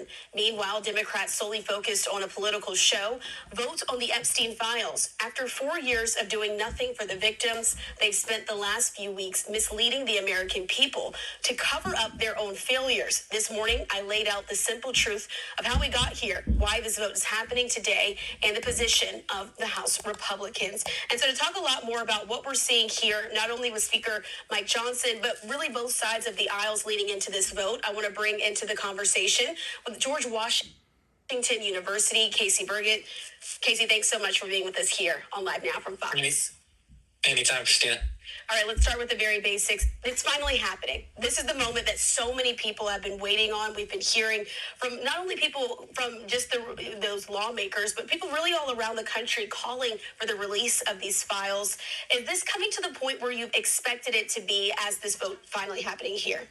done. Meanwhile, Democrats solely focused on a political show, vote on the Epstein files. After 4 years of doing nothing for the victims, they've spent the last few weeks misleading the American people to cover up their own failures. This morning, I laid out the simple truth of how we got here, why this vote is happening today, and the position of the House Republicans. And so to talk a lot more about what we're seeing here, not only with Speaker Mike Johnson, but really both sides of the aisles leading into this vote, I want to bring into the conversation with George Washington University, Casey Burgett. Casey, thanks so much for being with us here on Live Now from Fox. Anytime, Christina. All right, let's start with the very basics. It's finally happening. This is the moment that so many people have been waiting on. We've been hearing from not only people from just those lawmakers, but people really all around the country calling for the release of these files. Is this coming to the point where you've expected it to be as this vote finally happening here?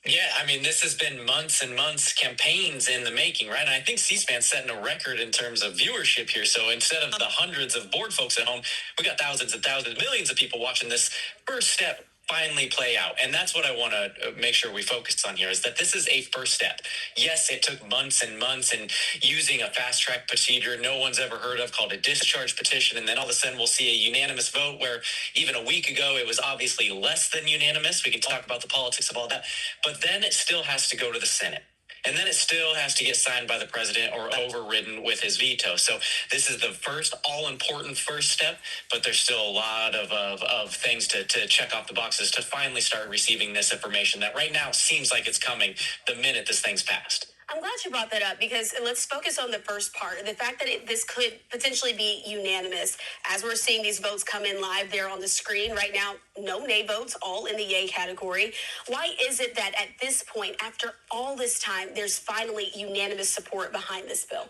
Yeah, I mean, this has been months and months campaigns in the making, right? And I think C-SPAN's setting a record in terms of viewership here. So instead of the hundreds of bored folks at home, we got thousands and thousands, millions of people watching this first step finally play out. And that's what I want to make sure we focus on here, is that this is a first step. Yes, it took months and months and using a fast track procedure no one's ever heard of called a discharge petition. And then all of a sudden we'll see a unanimous vote where even a week ago it was obviously less than unanimous. We can talk about the politics of all that, but then it still has to go to the Senate. And then it still has to get signed by the president or overridden with his veto. So this is the first all-important first step, but there's still a lot of things to check off the boxes to finally start receiving this information that right now seems like it's coming the minute this thing's passed. I'm glad you brought that up, because let's focus on the first part. The fact that this could potentially be unanimous, as we're seeing these votes come in live there on the screen right now, no nay votes, all in the yay category. Why is it that at this point, after all this time, there's finally unanimous support behind this bill?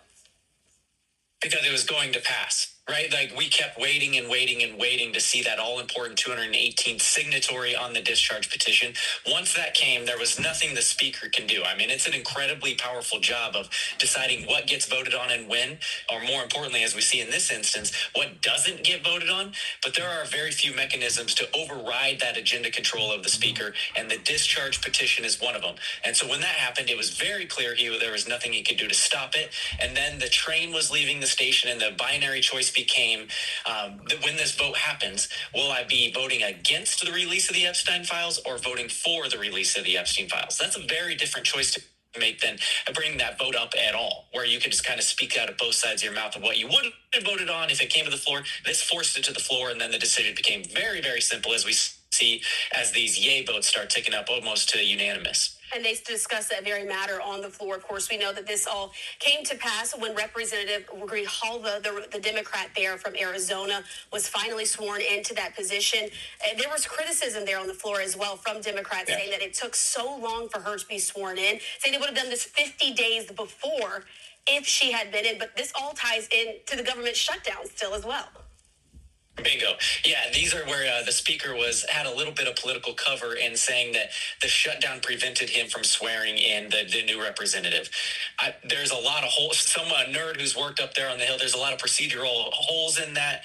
Because it was going to pass, right? Like, we kept waiting and waiting and waiting to see that all-important 218th signatory on the discharge petition. Once that came, there was nothing the speaker can do. I mean, it's an incredibly powerful job of deciding what gets voted on and when, or more importantly, as we see in this instance, what doesn't get voted on. But there are very few mechanisms to override that agenda control of the speaker, and the discharge petition is one of them. And so when that happened, it was very clear there was nothing he could do to stop it. And then the train was leaving the station, and the binary choice became, when this vote happens, will I be voting against the release of the Epstein files or voting for the release of the Epstein files? That's a very different choice to make than bringing that vote up at all, where you could just kind of speak out of both sides of your mouth of what you would have voted on if it came to the floor. This forced it to the floor, and then the decision became very, very simple, as we see as these yay votes start ticking up almost to unanimous. And they discussed that very matter on the floor. Of course, we know that this all came to pass when Representative Grijalva, the Democrat there from Arizona, was finally sworn into that position. There was criticism there on the floor as well from Democrats, saying that it took so long for her to be sworn in, saying they would have done this 50 days before if she had been in. But this all ties in to the government shutdown still as well. Bingo. Yeah, these are where the speaker had a little bit of political cover in saying that the shutdown prevented him from swearing in the new representative. There's a lot of holes. Some nerd who's worked up there on the Hill, there's a lot of procedural holes in that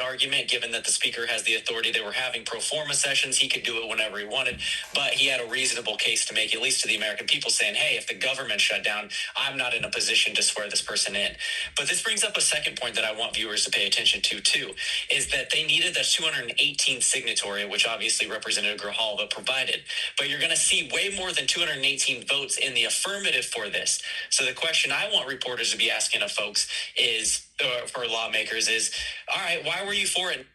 argument, given that the speaker has the authority. They were having pro forma sessions. He could do it whenever he wanted, but he had a reasonable case to make, at least to the American people, saying, hey, if the government shut down, I'm not in a position to swear this person in. But this brings up a second point that I want viewers to pay attention to, too, is that they needed the 218th signatory, which obviously Representative Grijalva provided. But you're going to see way more than 218 votes in the affirmative for this. So the question I want reporters to be asking of folks is, for lawmakers, is, all right, why were you for it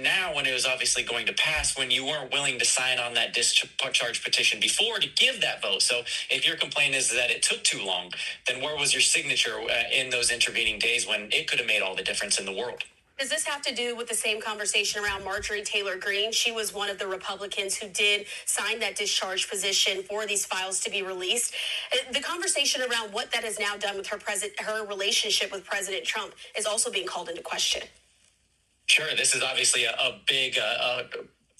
now when it was obviously going to pass, when you weren't willing to sign on that discharge petition before to give that vote? So if your complaint is that it took too long, then where was your signature in those intervening days when it could have made all the difference in the world? Does this have to do with the same conversation around Marjorie Taylor Greene? She was one of the Republicans who did sign that discharge position for these files to be released. The conversation around what that has now done with her relationship with President Trump is also being called into question. Sure, this is obviously a big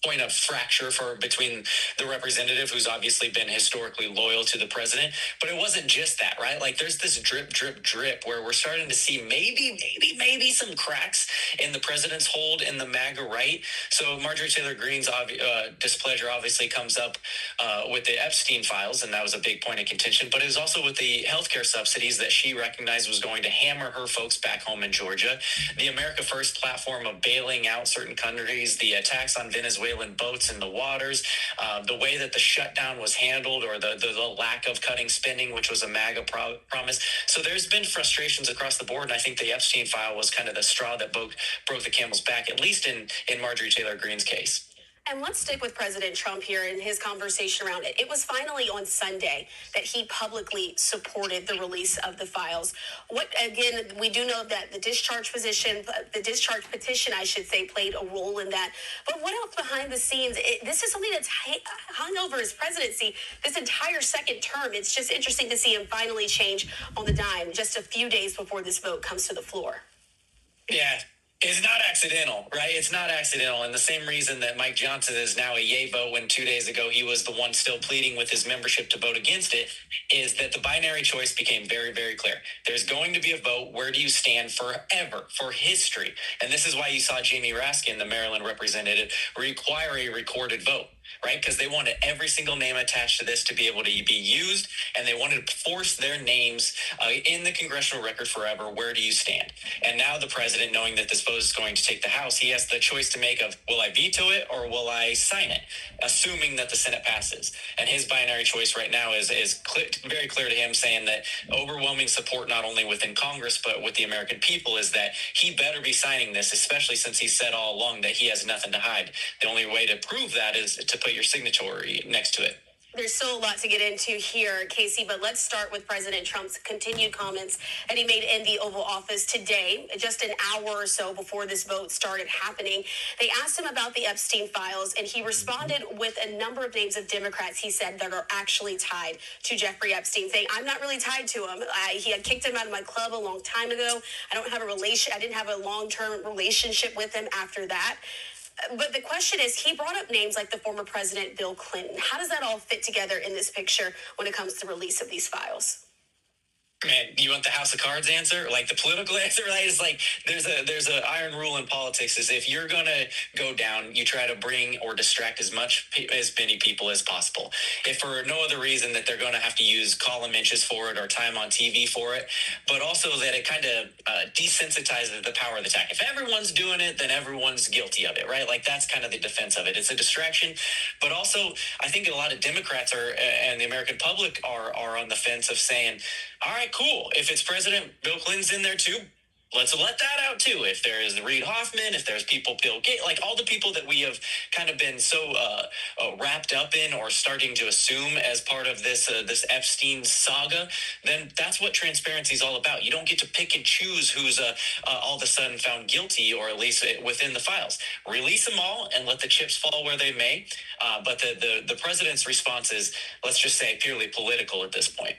point of fracture between the representative, who's obviously been historically loyal to the president. But it wasn't just that, right? Like there's this drip, drip, drip where we're starting to see maybe some cracks in the president's hold in the MAGA right. So Marjorie Taylor Greene's displeasure obviously comes up with the Epstein files, and that was a big point of contention. But it was also with the healthcare subsidies that she recognized was going to hammer her folks back home in Georgia. The America First platform of bailing out certain countries, the attacks on Venezuelan boats in the waters, the way that the shutdown was handled, or the lack of cutting spending, which was a MAGA promise. So there's been frustrations across the board, and I think the Epstein file was kind of the straw that broke the camel's back, at least in Marjorie Taylor Greene's case. And let's stick with President Trump here and his conversation around it. It was finally on Sunday that he publicly supported the release of the files. Again, we do know that the discharge petition, I should say, played a role in that. But what else behind the scenes? This is something that's hung over his presidency this entire second term. It's just interesting to see him finally change on the dime just a few days before this vote comes to the floor. Yeah. It's not accidental, right? It's not accidental. And the same reason that Mike Johnson is now a yay vote when 2 days ago he was the one still pleading with his membership to vote against it, is that the binary choice became very, very clear. There's going to be a vote. Where do you stand forever, for history? And this is why you saw Jamie Raskin, the Maryland representative, require a recorded vote, right? Because they wanted every single name attached to this to be able to be used, and they wanted to force their names in the congressional record forever. Where do you stand? And now the president, knowing that this vote is going to take the House, he has the choice to make of, will I veto it or will I sign it, assuming that the Senate passes. And his binary choice right now is very clear to him, saying that overwhelming support, not only within Congress, but with the American people, is that he better be signing this, especially since he said all along that he has nothing to hide. The only way to prove that is to put your signature next to it. There's still a lot to get into here, Casey, but let's start with President Trump's continued comments that he made in the Oval Office today, just an hour or so before this vote started happening. They asked him about the Epstein files, and he responded with a number of names of Democrats, he said, that are actually tied to Jeffrey Epstein, saying, I'm not really tied to him. He had kicked him out of my club a long time ago. I didn't have a long-term relationship with him after that. But the question is, he brought up names like the former president, Bill Clinton. How does that all fit together in this picture when it comes to the release of these files? Man, you want the House of Cards answer? Like the political answer, right? It's like there's a iron rule in politics, is if you're gonna go down, you try to bring or distract as many people as possible. If for no other reason that they're gonna have to use column inches for it or time on TV for it, but also that it kind of desensitizes the power of the attack. If everyone's doing it, then everyone's guilty of it, right? Like that's kind of the defense of it. It's a distraction, but also I think a lot of Democrats and the American public are on the fence of saying, all right, cool. If it's President Bill Clinton's in there too, let's let that out too. If there's Reid Hoffman, if there's people, Bill Gates, like all the people that we have kind of been so wrapped up in or starting to assume as part of this Epstein saga, then that's what transparency is all about. You don't get to pick and choose who's all of a sudden found guilty, or at least within the files. Release them all and let the chips fall where they may. But the president's response is, let's just say, purely political at this point.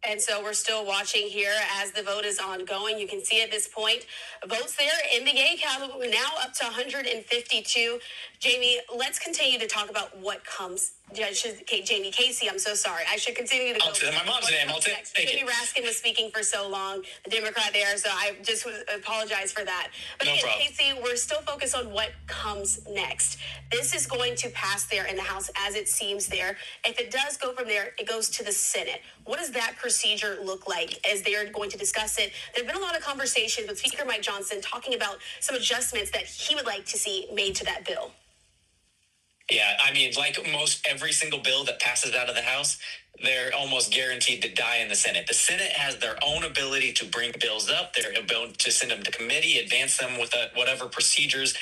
And so we're still watching here as the vote is ongoing. You can see at this point, votes there in the yay count now up to 152. Jamie, let's continue to talk about what comes. Jamie Casey, I'm so sorry. I should continue to go. My mom's name. I'll take it. Jamie Raskin was speaking for so long, the Democrat there, so I just apologize for that. But no again, problem. Casey, we're still focused on what comes next. This is going to pass there in the House as it seems there. If it does go from there, it goes to the Senate. What does that procedure look like as they're going to discuss it? There have been a lot of conversations with Speaker Mike Johnson talking about some adjustments that he would like to see made to that bill. Yeah, I mean, like most every single bill that passes out of the House, they're almost guaranteed to die in the Senate. The Senate has their own ability to bring bills up, their ability to send them to committee, advance them with whatever procedures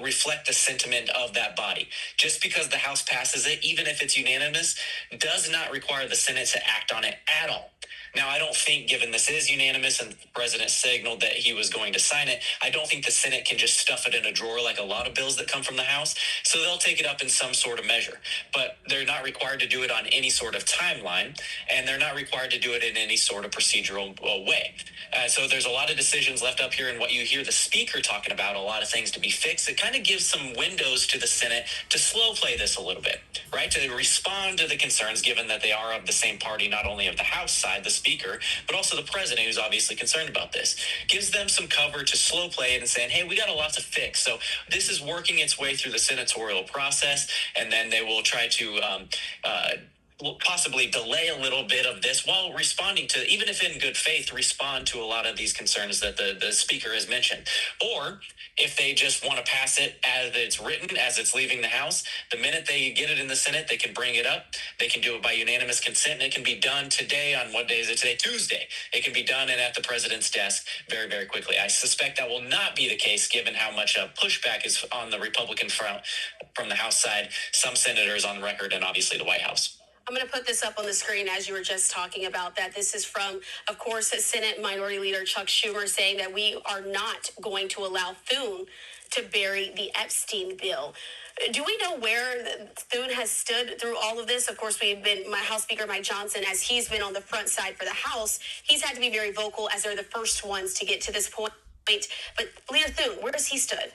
reflect the sentiment of that body. Just because the House passes it, even if it's unanimous, does not require the Senate to act on it at all. Now, I don't think, given this is unanimous and the president signaled that he was going to sign it, I don't think the Senate can just stuff it in a drawer like a lot of bills that come from the House. So they'll take it up in some sort of measure. But they're not required to do it on any sort of timeline, and they're not required to do it in any sort of procedural way. So there's a lot of decisions left up here, and what you hear the speaker talking about, a lot of things to be fixed. It kind of gives some windows to the Senate to slow play this a little bit, right? To respond to the concerns, given that they are of the same party, not only of the House side, the speaker, but also the president, who's obviously concerned about this. Gives them some cover to slow play it and saying, hey, we got a lot to fix. So this is working its way through the senatorial process, and then they will try to will possibly delay a little bit of this while responding to, even if in good faith, respond to a lot of these concerns that the speaker has mentioned. Or if they just want to pass it as it's written, as it's leaving the House, the minute they get it in the Senate, they can bring it up. They can do it by unanimous consent, and it can be done today. On what day is it today? Tuesday. It can be done and at the president's desk very, very quickly. I suspect that will not be the case, given how much pushback is on the Republican front from the House side, some senators on record, and obviously the White House. I'm going to put this up on the screen as you were just talking about that. This is from, of course, Senate Minority Leader Chuck Schumer saying that we are not going to allow Thune to bury the Epstein bill. Do we know where Thune has stood through all of this? Of course, we've been, my House Speaker Mike Johnson, as he's been on the front side for the House, he's had to be very vocal as they're the first ones to get to this point. But Leader Thune, where has he stood?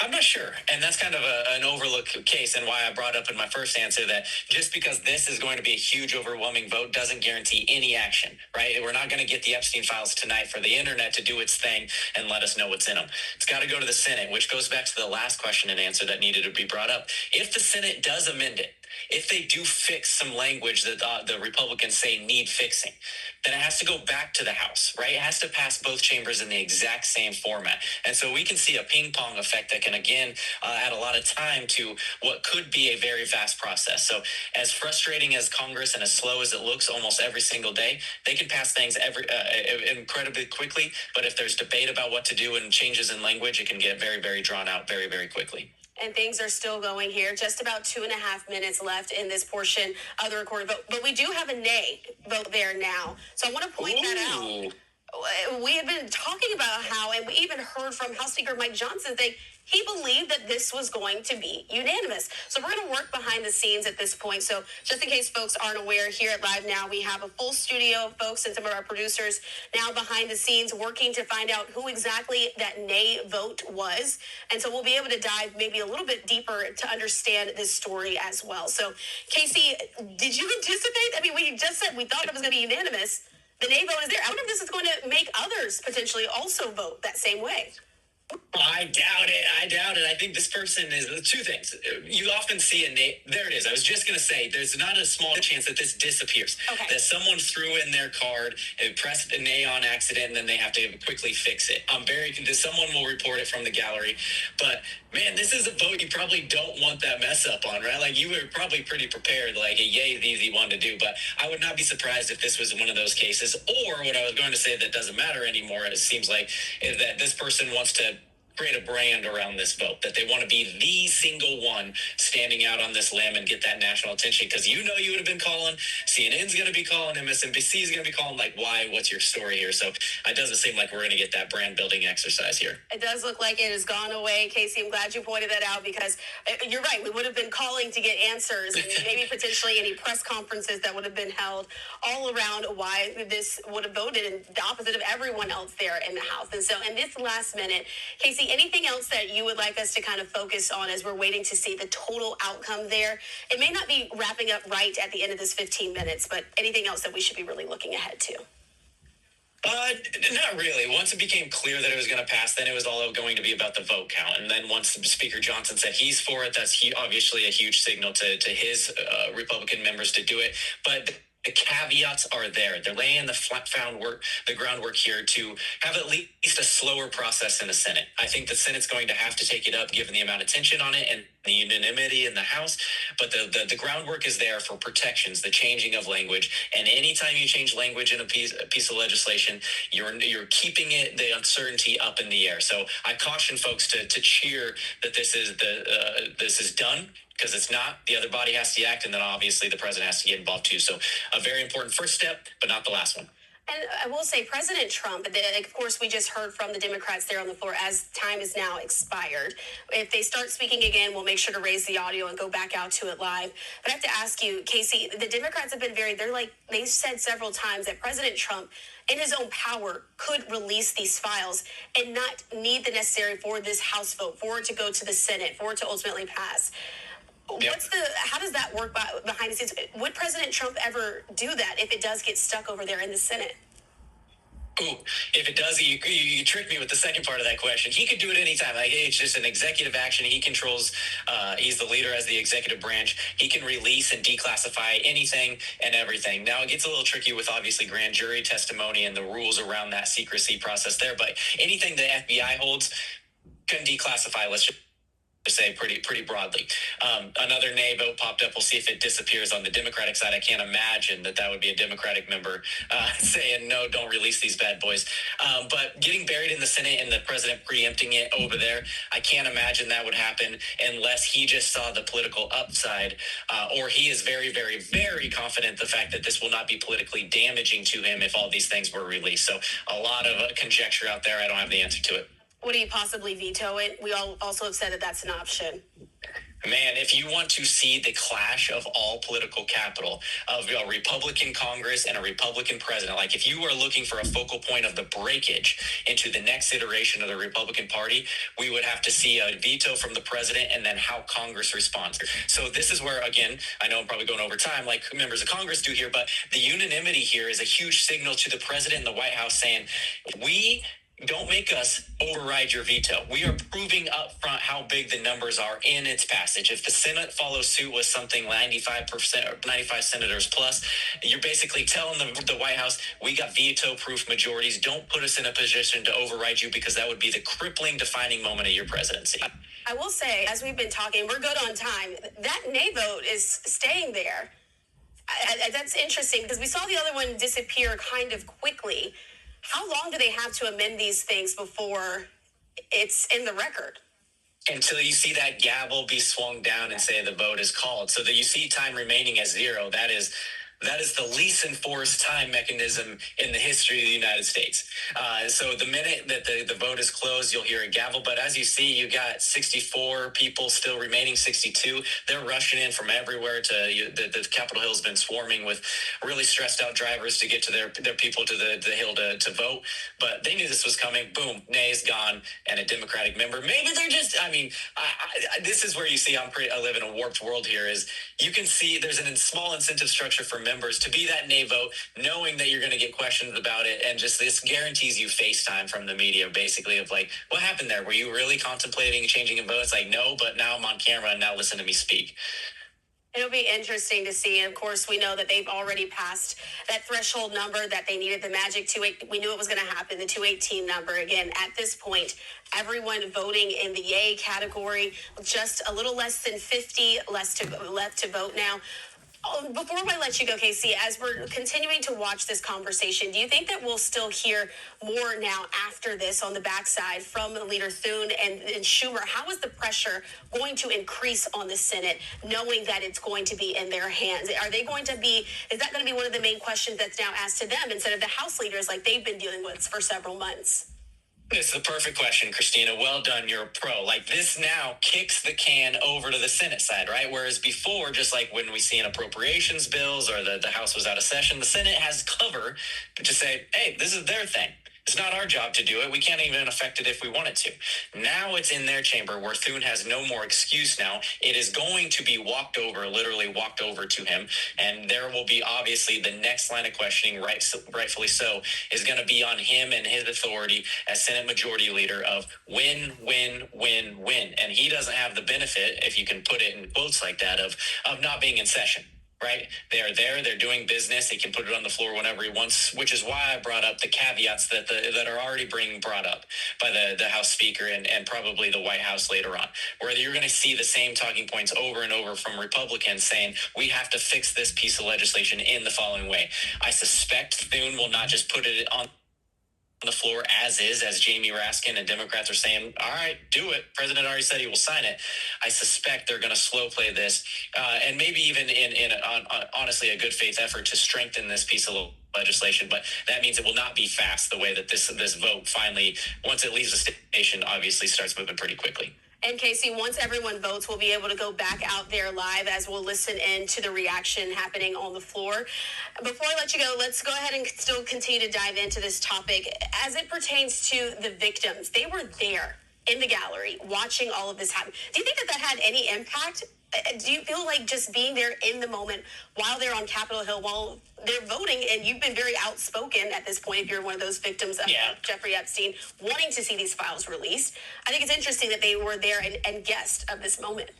I'm not sure. And that's kind of an overlooked case, and why I brought up in my first answer that just because this is going to be a huge, overwhelming vote doesn't guarantee any action, right? We're not going to get the Epstein files tonight for the internet to do its thing and let us know what's in them. It's got to go to the Senate, which goes back to the last question and answer that needed to be brought up. If the Senate does amend it, if they do fix some language that the Republicans say need fixing, then it has to go back to the House, right? It has to pass both chambers in the exact same format. And so we can see a ping pong effect that can, again, add a lot of time to what could be a very fast process. So as frustrating as Congress and as slow as it looks almost every single day, they can pass things incredibly quickly. But if there's debate about what to do and changes in language, it can get very, very drawn out very, very quickly. And things are still going here. Just about 2.5 minutes left in this portion of the recorded vote. But we do have a nay vote there now. So I want to point that out. We have been talking about how, and we even heard from House Speaker Mike Johnson that he believed that this was going to be unanimous. So we're going to work behind the scenes at this point. So just in case folks aren't aware, here at Live Now, we have a full studio of folks and some of our producers now behind the scenes working to find out who exactly that nay vote was. And so we'll be able to dive maybe a little bit deeper to understand this story as well. So Casey, did you anticipate? I mean, we just said we thought it was going to be unanimous. The nay vote is there. I wonder if this is going to make others potentially also vote that same way. I doubt it. I think this person is two things. You often see a nay. There it is. I was just going to say, there's not a small chance that this disappears. Okay. That someone threw in their card and pressed a nay on accident, and then they have to quickly fix it. Someone will report it from the gallery. But man, this is a vote you probably don't want that mess up on, right? Like, you were probably pretty prepared, like a yay, the easy one to do. But I would not be surprised if this was one of those cases. Or what I was going to say that doesn't matter anymore, it seems like, is that this person wants to create a brand around this vote, that they want to be the single one standing out on this limb and get that national attention, because you would have been calling, CNN's going to be calling, MSNBC is going to be calling, like, why, what's your story here? So it doesn't seem like we're going to get that brand building exercise here. It does look like it has gone away. Casey, I'm glad you pointed that out, because you're right, we would have been calling to get answers and maybe potentially any press conferences that would have been held all around why this would have voted in the opposite of everyone else there in the House. And so in this last minute, Casey, anything else that you would like us to kind of focus on as we're waiting to see the total outcome there? It may not be wrapping up right at the end of this 15 minutes, but anything else that we should be really looking ahead to? Not really. Once it became clear that it was going to pass, then it was all going to be about the vote count. And then once Speaker Johnson said he's for it, that's obviously a huge signal to his Republican members to do it. But the caveats are there. They're laying the groundwork here to have at least a slower process in the Senate. I think the Senate's going to have to take it up, given the amount of tension on it and the unanimity in the House. But the groundwork is there for protections, the changing of language. And anytime you change language in a piece of legislation, you're keeping the uncertainty up in the air. So I caution folks to cheer that this is done. because it's not. The other body has to act, and then obviously the president has to get involved too. So a very important first step, but not the last one. And I will say, President Trump, of course, we just heard from the Democrats there on the floor as time is now expired. If they start speaking again, we'll make sure to raise the audio and go back out to it live. But I have to ask you, Casey, the Democrats have been they've said several times that President Trump, in his own power, could release these files and not need the necessary for this House vote, for it to go to the Senate, for it to ultimately pass. Yep. How does that work behind the scenes? Would President Trump ever do that if it does get stuck over there in the Senate? Ooh, if it does, you tricked me with the second part of that question. He could do it anytime. Like, it's just an executive action. He controls, he's the leader as the executive branch. He can release and declassify anything and everything. Now, it gets a little tricky with obviously grand jury testimony and the rules around that secrecy process there, but anything the FBI holds can declassify, let's just say pretty broadly. Another nay vote popped up. We'll see if it disappears on the Democratic side. I can't imagine that would be a Democratic member saying, no, don't release these bad boys. But getting buried in the Senate and the president preempting it over there, I can't imagine that would happen unless he just saw the political upside, or he is very, very, very confident the fact that this will not be politically damaging to him if all these things were released. So a lot of conjecture out there. I don't have the answer to it. Would he possibly veto it? We all also have said that that's an option. Man, if you want to see the clash of all political capital of a Republican Congress and a Republican president, like if you are looking for a focal point of the breakage into the next iteration of the Republican Party, we would have to see a veto from the president and then how Congress responds. So this is where, again, I know I'm probably going over time like members of Congress do here, but the unanimity here is a huge signal to the president and the White House saying, don't make us override your veto. We are proving up front how big the numbers are in its passage. If the Senate follows suit with something 95% or 95 senators plus, you're basically telling the White House, we got veto-proof majorities. Don't put us in a position to override you because that would be the crippling defining moment of your presidency. I will say, as we've been talking, we're good on time. That nay vote is staying there. That's interesting because we saw the other one disappear kind of quickly. How long do they have to amend these things before it's in the record? Until you see that gavel be swung down and say the vote is called. So that you see time remaining as 0. That is the least enforced time mechanism in the history of the United States. So the minute that the vote is closed, you'll hear a gavel. But as you see, you got 64 people still remaining, 62. They're rushing in from everywhere the Capitol Hill has been swarming with really stressed out drivers to get to their people to the Hill to vote. But they knew this was coming. Boom, nay is gone, and a Democratic member. Maybe they're just, this is where you see I live in a warped world here is you can see there's a small incentive structure for members to be that nay vote, knowing that you're going to get questions about it, and just this guarantees you FaceTime from the media, basically, of like, what happened there? Were you really contemplating changing a vote? It's like, no, but now I'm on camera and now listen to me speak. It'll be interesting to see. And of course, we know that they've already passed that threshold number that they needed, the magic 28. We knew it was going to happen, the 218 number. Again, at this point, everyone voting in the yay category, just a little less than 50 left to vote now. Before I let you go, Casey, as we're continuing to watch this conversation, do you think that we'll still hear more now after this on the backside from Leader Thune and Schumer? How is the pressure going to increase on the Senate, knowing that it's going to be in their hands? Is that going to be one of the main questions that's now asked to them instead of the House leaders like they've been dealing with for several months? It's the perfect question, Christina. Well done. You're a pro. Like, this now kicks the can over to the Senate side, right? Whereas before, just like when we see in appropriations bills or the House was out of session, the Senate has cover to say, hey, this is their thing. It's not our job to do it. We can't even affect it if we wanted to. Now it's in their chamber where Thune has no more excuse now. It is going to be literally walked over to him. And there will be obviously the next line of questioning, rightfully so, is going to be on him and his authority as Senate Majority Leader of win. And he doesn't have the benefit, if you can put it in quotes like that, of not being in session. Right? They are there. They're doing business. He can put it on the floor whenever he wants, which is why I brought up the caveats that are already being brought up by the House Speaker and probably the White House later on, where you're going to see the same talking points over and over from Republicans saying, we have to fix this piece of legislation in the following way. I suspect Thune will not just put it on the floor as is, as Jamie Raskin and Democrats are saying, all right, do it. President already said he will sign it. I suspect they're going to slow play this, and maybe even honestly a good faith effort to strengthen this piece of legislation. But that means it will not be fast the way that this vote finally, once it leaves the station, obviously starts moving pretty quickly. And Casey, once everyone votes, we'll be able to go back out there live as we'll listen in to the reaction happening on the floor. Before I let you go, let's go ahead and still continue to dive into this topic. As it pertains to the victims, they were there in the gallery watching all of this happen. Do you think that had any impact? Do you feel like just being there in the moment while they're on Capitol Hill, while they're voting, and you've been very outspoken at this point if you're one of those victims of Jeffrey Epstein, wanting to see these files released? I think it's interesting that they were there and guest of this moment.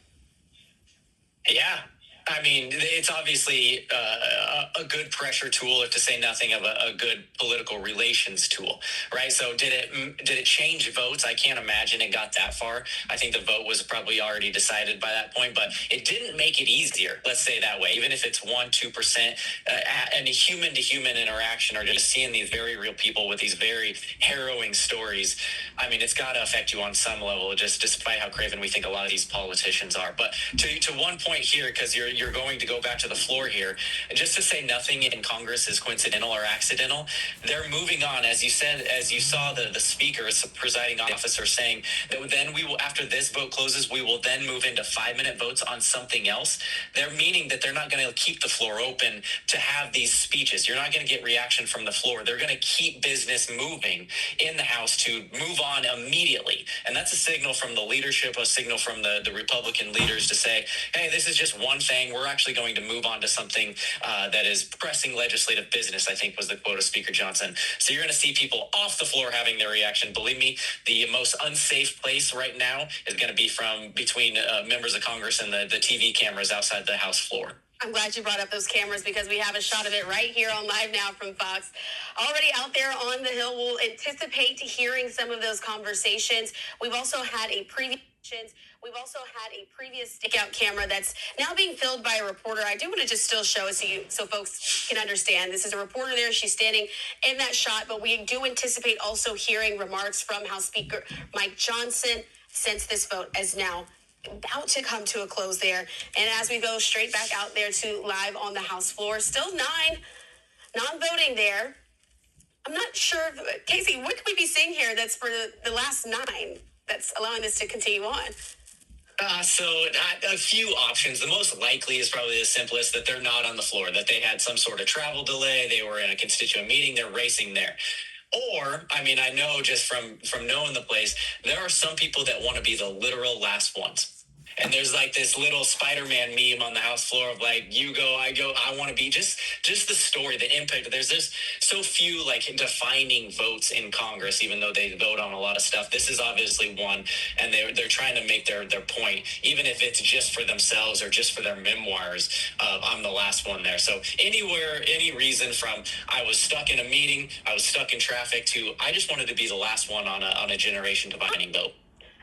Yeah. I mean, it's obviously a good pressure tool, if to say nothing of a good political relations tool, right? So did it change votes? I can't imagine it got that far. I think the vote was probably already decided by that point, but it didn't make it easier, let's say that way, even if it's 1-2%, and a human-to-human interaction, or just seeing these very real people with these very harrowing stories. I mean, it's got to affect you on some level, just despite how craven we think a lot of these politicians are. But to one point here, because you're going to go back to the floor here, just to say nothing in Congress is coincidental or accidental. They're moving on, as you said, as you saw the speaker, presiding officer, saying that then we will, after this vote closes, we will then move into 5-minute votes on something else. They're meaning that they're not going to keep the floor open to have these speeches. You're not going to get reaction from the floor. They're going to keep business moving in the House to move on immediately. And that's a signal from the leadership, a signal from the Republican leaders to say, hey, this is just one thing. We're actually going to move on to something that is pressing legislative business, I think was the quote of Speaker Johnson. So you're going to see people off the floor having their reaction. Believe me, the most unsafe place right now is going to be between members of Congress and the TV cameras outside the House floor. I'm glad you brought up those cameras because we have a shot of it right here on Live Now from Fox. Already out there on the Hill, we'll anticipate hearing some of those conversations. We've also had a previous stakeout camera that's now being filled by a reporter. I do want to just still show it to you so folks can understand. This is a reporter there. She's standing in that shot, but we do anticipate also hearing remarks from House Speaker Mike Johnson since this vote is now about to come to a close there. And as we go straight back out there to live on the House floor, still 9 non-voting there. I'm not sure, Casey, what could we be seeing here that's for the last 9 that's allowing this to continue on? So a few options. The most likely is probably the simplest, that they're not on the floor, that they had some sort of travel delay. They were in a constituent meeting. They're racing there. Or, I mean, I know just from knowing the place, there are some people that want to be the literal last ones. And there's like this little Spider-Man meme on the House floor of like, you go, I go, I want to be just the story, the impact. There's just so few like defining votes in Congress, even though they vote on a lot of stuff. This is obviously one, and they're trying to make their point, even if it's just for themselves or just for their memoirs of I'm the last one there. So anywhere, any reason from I was stuck in a meeting, I was stuck in traffic, to I just wanted to be the last one on a generation defining vote.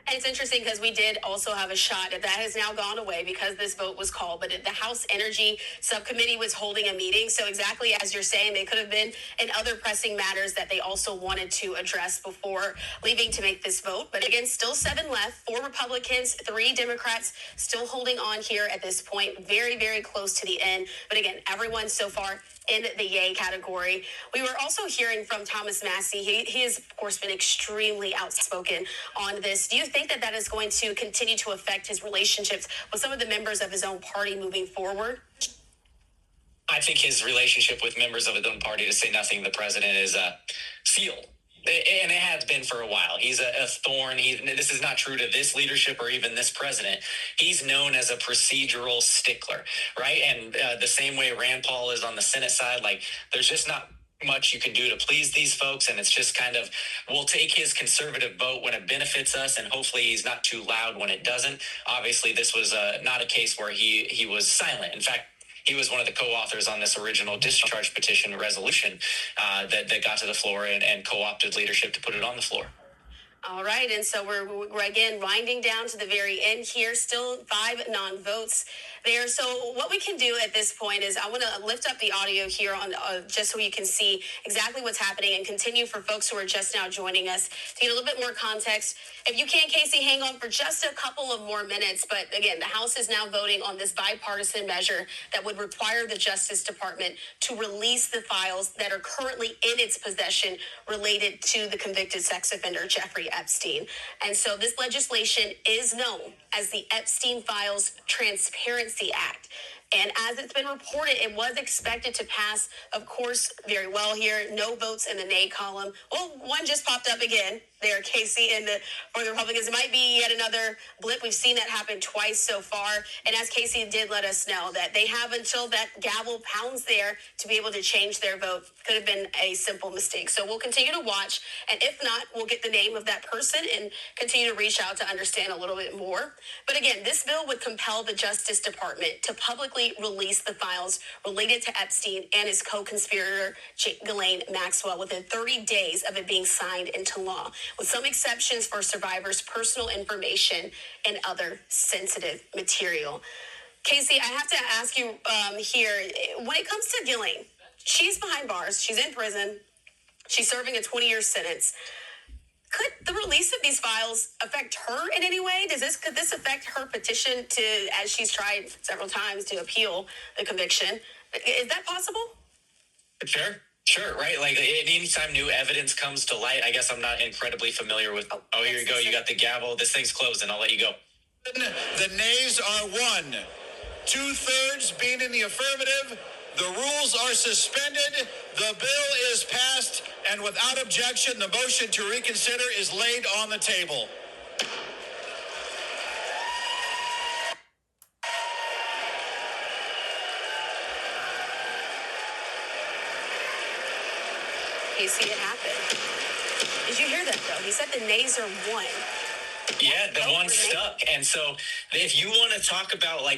And it's interesting because we did also have a shot that has now gone away because this vote was called, but the House Energy Subcommittee was holding a meeting. So exactly as you're saying, they could have been in other pressing matters that they also wanted to address before leaving to make this vote. But again, still 7 left, 4 Republicans, 3 Democrats still holding on here at this point. Very, very close to the end. But again, everyone so far in the yay category. We were also hearing from Thomas Massie. He has, of course, been extremely outspoken on this. Do you think that is going to continue to affect his relationships with some of the members of his own party moving forward? I think his relationship with members of his own party, to say nothing, the president, is sealed. And it has been for a while. He's a thorn. This is not true to this leadership or even this president. He's known as a procedural stickler, right? And the same way Rand Paul is on the Senate side, like there's just not much you can do to please these folks. And it's just kind of, we'll take his conservative vote when it benefits us, and hopefully he's not too loud when it doesn't. Obviously, this was not a case where he was silent. In fact, he was one of the co-authors on this original discharge petition resolution that got to the floor and co-opted leadership to put it on the floor. All right, and so we're again winding down to the very end here. Still 5 non-votes there. So what we can do at this point is I want to lift up the audio here on just so you can see exactly what's happening and continue for folks who are just now joining us to get a little bit more context. If you can, Casey, hang on for just a couple of more minutes. But again, the House is now voting on this bipartisan measure that would require the Justice Department to release the files that are currently in its possession related to the convicted sex offender Jeffrey Epstein. And so this legislation is known as the Epstein Files Transparency Act. And as it's been reported, it was expected to pass, of course, very well here. No votes in the nay column. Well, one just popped up again there, Casey, for the Republicans. It might be yet another blip. We've seen that happen twice so far. And as Casey did let us know, that they have until that gavel pounds there to be able to change their vote. Could have been a simple mistake. So we'll continue to watch. And if not, we'll get the name of that person and continue to reach out to understand a little bit more. But again, this bill would compel the Justice Department to publicly release the files related to Epstein and his co-conspirator, Ghislaine Maxwell, within 30 days of it being signed into law, with some exceptions for survivors' personal information and other sensitive material. Casey, I have to ask you here, when it comes to Ghislaine, she's behind bars, she's in prison, she's serving a 20-year sentence. Could the release of these files affect her in any way? Could this affect her petition to, as she's tried several times to appeal the conviction? Is that possible? Sure, right? Like anytime new evidence comes to light, I guess I'm not incredibly familiar with. Oh, here you go. You got the gavel. This thing's closing. I'll let you go. The nays are 1. 2/3 being in the affirmative. The rules are suspended. The bill is passed, and without objection, the motion to reconsider is laid on the table. Casey, it happened. Did you hear that, though? He said the nays are 1. Yeah, the one stuck. And so if you want to talk about like